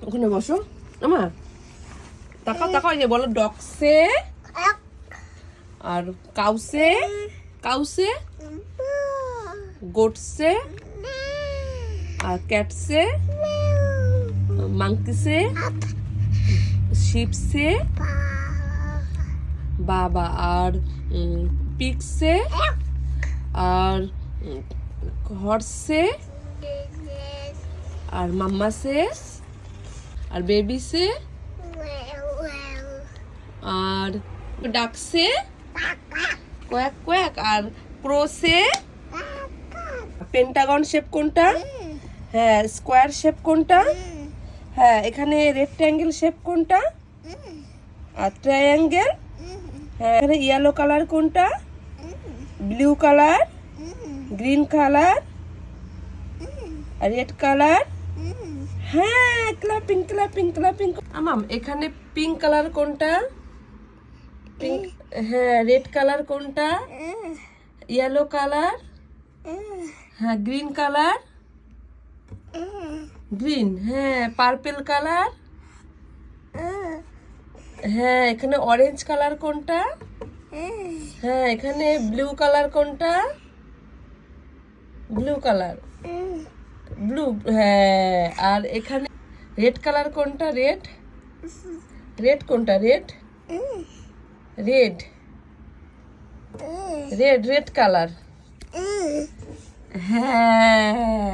ওখানে বসো আমা, তাকাও তাকাও, এই যে বলো ডগসে, আর কাউসে, কাউসে, গোটসে, আর ক্যাটসে, মাংকিসে, শিপসে, বাবা, আর পিগসে, আর হর্সে, আর মাম্মাসে, আর বেবিসে, আর ডাকসে, কোয়াক কোয়াক, আর ক্রোসে। পেন্টাগন শেপ কোনটা? হ্যাঁ। স্কোয়ার শেপ কোনটা? হ্যাঁ। এখানে রেক্ট্যাঙ্গেল শেপ কোনটা? আর ট্রায়াঙ্গেল। হ্যাঁ। এখানে ইয়েলো কালার কোনটা? Blue colour, green colour, red colour. হ্যাঁ, ক্লাপিং ক্লাপিং ক্লাপিং। আমাম, এখানে পিঙ্ক কালার কোনটা? পিঙ্ক। হ্যাঁ। রেড কালার কোনটা? Yellow colour. হ্যাঁ। Green colour, green. হ্যাঁ। Purple colour. হ্যাঁ। এখানে অরেঞ্জ কালার কোনটা? হ্যাঁ। এখানে ব্লু কালার কোনটা? Blue colour, blue. হ্যাঁ। আর এখানে রেড কালার কোনটা? রেড। রেড কোনটা? Red, red, red, red colour. হ্যাঁ।